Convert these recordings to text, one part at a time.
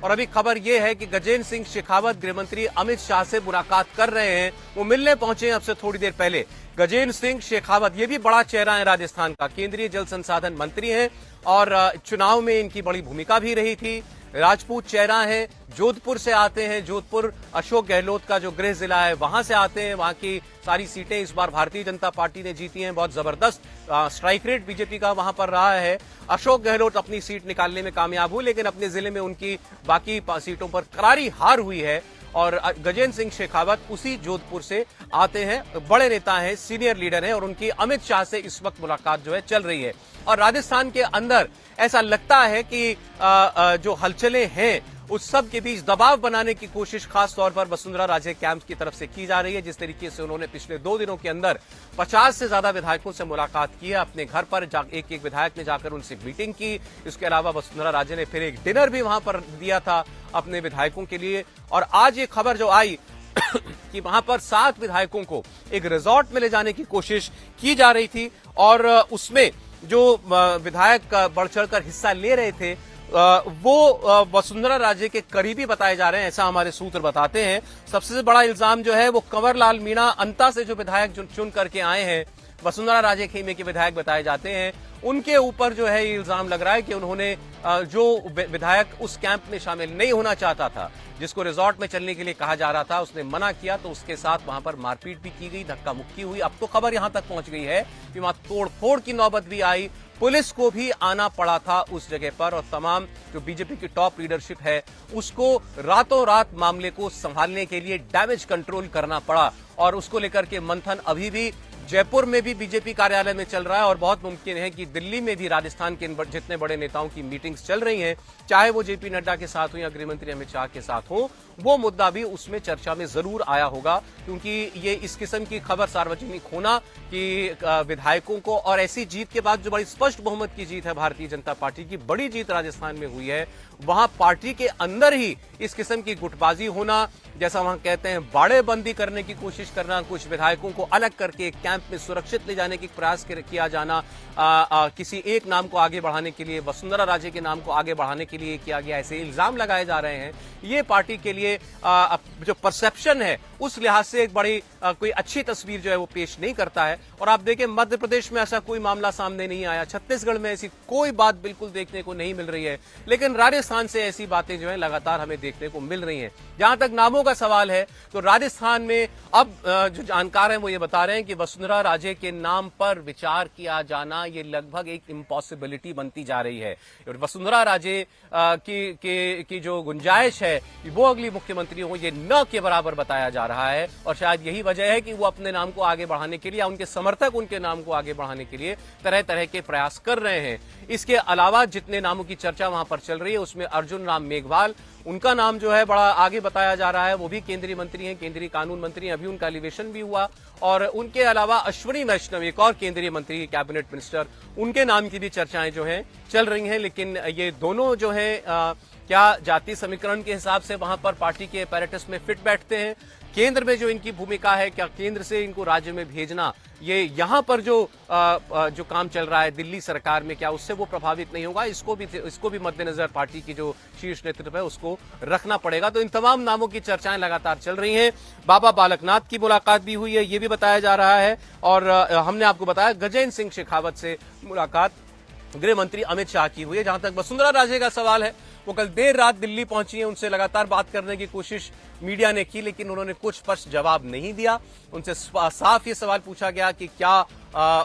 और अभी खबर यह है कि गजेंद्र सिंह शेखावत गृहमंत्री अमित शाह से मुलाकात कर रहे हैं। वो मिलने पहुंचे हैं अब से थोड़ी देर पहले। गजेंद्र सिंह शेखावत ये भी बड़ा चेहरा है राजस्थान का, केंद्रीय जल संसाधन मंत्री हैं और चुनाव में इनकी बड़ी भूमिका भी रही थी। राजपूत चेहरा है, जोधपुर से आते हैं। जोधपुर अशोक गहलोत का जो गृह जिला है वहां से आते हैं। वहां की सारी सीटें इस बार भारतीय जनता पार्टी ने जीती हैं। बहुत जबरदस्त स्ट्राइक रेट बीजेपी का वहां पर रहा है। अशोक गहलोत अपनी सीट निकालने में कामयाब हुए, लेकिन अपने जिले में उनकी बाकी सीटों पर करारी हार हुई है। और गजेंद्र सिंह शेखावत उसी जोधपुर से आते हैं, बड़े नेता हैं, सीनियर लीडर हैं और उनकी अमित शाह से इस वक्त मुलाकात जो है चल रही है। और राजस्थान के अंदर ऐसा लगता है कि जो हलचलें हैं उस सब के बीच दबाव बनाने की कोशिश खास तौर पर वसुंधरा राजे कैंप की तरफ से की जा रही है। जिस तरीके से उन्होंने पिछले 2 दिनों के अंदर 50 से ज्यादा विधायकों से मुलाकात की है, अपने घर पर एक एक विधायक ने जाकर उनसे मीटिंग की। इसके अलावा वसुंधरा राजे ने फिर एक डिनर भी वहां पर दिया था अपने विधायकों के लिए। और आज ये खबर जो आई कि वहां पर 7 विधायकों को एक रिजॉर्ट में ले जाने की कोशिश की जा रही थी और उसमें जो विधायक बढ़ चढ़कर हिस्सा ले रहे थे वो वसुंधरा राजे के करीबी बताए जा रहे हैं, ऐसा हमारे सूत्र बताते हैं। सबसे बड़ा इल्जाम जो है वो कंवरलाल मीणा अंता से जो विधायक चुन करके आए हैं, वसुंधरा राजे खेमे के विधायक बताए जाते हैं, उनके ऊपर जो है ये इल्जाम लग रहा है कि उन्होंने जो विधायक उस कैंप में शामिल नहीं होना चाहता था, जिसको रिजॉर्ट में चलने के लिए कहा जा रहा था, उसने मना किया तो उसके साथ वहां पर मारपीट भी की गई, धक्का मुक्की हुई। अब तो खबर यहां तक पहुंच गई है कि वहां तोड़फोड़ की नौबत भी आई, पुलिस को भी आना पड़ा था उस जगह पर और तमाम जो बीजेपी की टॉप लीडरशिप है उसको रातों रात मामले को संभालने के लिए डैमेज कंट्रोल करना पड़ा। और उसको लेकर के मंथन अभी भी जयपुर में भी बीजेपी कार्यालय में चल रहा है और बहुत मुमकिन है कि दिल्ली में भी राजस्थान के जितने बड़े नेताओं की मीटिंग्स चल रही हैं, चाहे वो जेपी नड्डा के साथ हो या गृहमंत्री अमित शाह के साथ हो, वो मुद्दा भी उसमें चर्चा में जरूर आया होगा। क्योंकि ये इस किस्म की खबर सार्वजनिक होना कि विधायकों को, और ऐसी जीत के बाद जो बड़ी स्पष्ट बहुमत की जीत है भारतीय जनता पार्टी की, बड़ी जीत राजस्थान में हुई है, वहां पार्टी के अंदर ही इस किस्म की गुटबाजी होना, जैसा वहां कहते हैं बाड़ेबंदी करने की कोशिश करना, कुछ विधायकों को अलग करके एक कैंप में सुरक्षित ले जाने की प्रयास किया जाना, किसी एक नाम को आगे बढ़ाने के लिए, वसुंधरा राजे के नाम को आगे बढ़ाने के लिए किया गया, ऐसे इल्जाम लगाए जा रहे हैं। ये पार्टी के लिए जो परसेप्शन है उस लिहाज से एक बड़ी कोई अच्छी तस्वीर जो है वो पेश नहीं करता है। और आप देखें मध्य प्रदेश में ऐसा कोई मामला सामने नहीं आया, छत्तीसगढ़ में ऐसी कोई बात बिल्कुल देखने को नहीं मिल रही है, लेकिन राजस्थान से ऐसी बातें जो है लगातार हमें देखने को मिल रही हैं। जहां तक नामों का सवाल है तो राजस्थान में अब जो जानकार हैं वो ये बता रहे हैं कि वसुंधरा राजे के नाम पर विचार किया जाना ये लगभग एक इम्पॉसिबिलिटी बनती जा रही है। और वसुंधरा राजे की जो गुंजाइश है वो अगली मुख्यमंत्री हो ये न के बराबर बताया जा रहा है। और शायद यही वजह है कि वो अपने नाम को आगे बढ़ाने के लिए या उनके समर्थक उनके नाम को आगे बढ़ाने के लिए तरह तरह के प्रयास कर रहे हैं। इसके अलावा जितने नामों की चर्चा वहां पर चल रही है उसमें अर्जुन राम मेघवाल, उनका नाम जो है बड़ा आगे बताया जा रहा है, वो भी केंद्रीय मंत्री हैं, केंद्रीय कानून मंत्री हैं, अभी उनका एलिवेशन भी हुआ। और उनके अलावा अश्विनी वैष्णव, एक और केंद्रीय मंत्री, कैबिनेट मिनिस्टर, उनके नाम की भी चर्चाएं जो हैं चल रही हैं। लेकिन ये दोनों जो है क्या जाति समीकरण के हिसाब से वहां पर पार्टी के पैरेटस में फिट बैठते हैं, केंद्र में जो इनकी भूमिका है, क्या केंद्र से इनको राज्य में भेजना, ये यहां पर जो काम चल रहा है दिल्ली सरकार में, क्या उससे वो प्रभावित नहीं होगा, इसको भी मद्देनजर पार्टी की जो शीर्ष नेतृत्व है उसको रखना पड़ेगा। तो इन तमाम नामों की चर्चाएं लगातार चल रही हैं। बाबा बालकनाथ की मुलाकात भी हुई है, ये भी बताया जा रहा है। और हमने आपको बताया गजेंद्र सिंह शेखावत से मुलाकात गृह मंत्री अमित शाह की हुई है। जहां तक वसुंधरा राजे का सवाल है, वो कल देर रात दिल्ली पहुंची हैं, उनसे लगातार बात करने की कोशिश मीडिया ने की, लेकिन उन्होंने कुछ स्पष्ट जवाब नहीं दिया। उनसे साफ ये सवाल पूछा गया कि क्या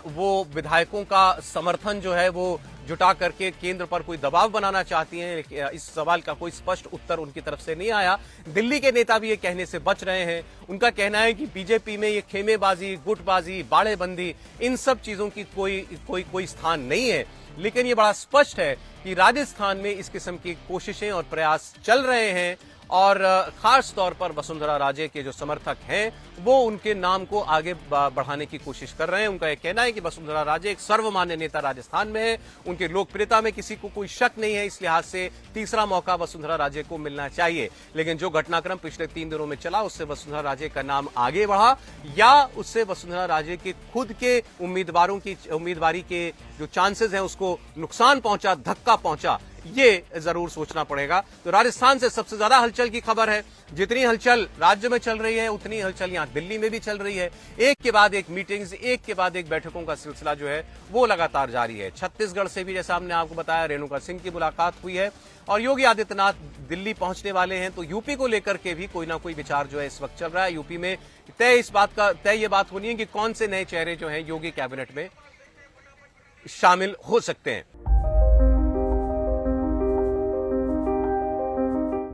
वो विधायकों का समर्थन जो है वो जुटा करके केंद्र पर कोई दबाव बनाना चाहती हैं। इस सवाल का कोई स्पष्ट उत्तर उनकी तरफ से नहीं आया। दिल्ली के नेता भी ये कहने से बच रहे हैं। उनका कहना है कि बीजेपी में ये खेमेबाजी, गुटबाजी, बाड़ेबंदी, इन सब चीजों की कोई स्थान नहीं है। लेकिन ये बड़ा स्पष्ट है कि राजस्थान में इस किस्म की कोशिशें और प्रयास चल रहे हैं और खास तौर पर वसुंधरा राजे के जो समर्थक हैं वो उनके नाम को आगे बढ़ाने की कोशिश कर रहे हैं। उनका यह कहना है कि वसुंधरा राजे एक सर्वमान्य नेता राजस्थान में है, उनकी लोकप्रियता में किसी को कोई शक नहीं है, इस लिहाज से तीसरा मौका वसुंधरा राजे को मिलना चाहिए। लेकिन जो घटनाक्रम पिछले 3 दिनों में चला उससे वसुंधरा राजे का नाम आगे बढ़ा या उससे वसुंधरा राजे के खुद के उम्मीदवारी के जो चांसेस हैं उसको नुकसान पहुंचा, धक्का पहुंचा, ये जरूर सोचना पड़ेगा। तो राजस्थान से सबसे ज्यादा हलचल की खबर है। जितनी हलचल राज्य में चल रही है उतनी हलचल यहां दिल्ली में भी चल रही है। एक के बाद एक मीटिंग्स, एक के बाद एक बैठकों का सिलसिला जो है वो लगातार जारी है। छत्तीसगढ़ से भी जैसा हमने आपको बताया रेणुका सिंह की मुलाकात हुई है और योगी आदित्यनाथ दिल्ली पहुंचने वाले हैं। तो यूपी को लेकर के भी कोई ना कोई विचार जो है इस वक्त चल रहा है। यूपी में तय ये बात होनी है कि कौन से नए चेहरे जो हैं योगी कैबिनेट में शामिल हो सकते हैं।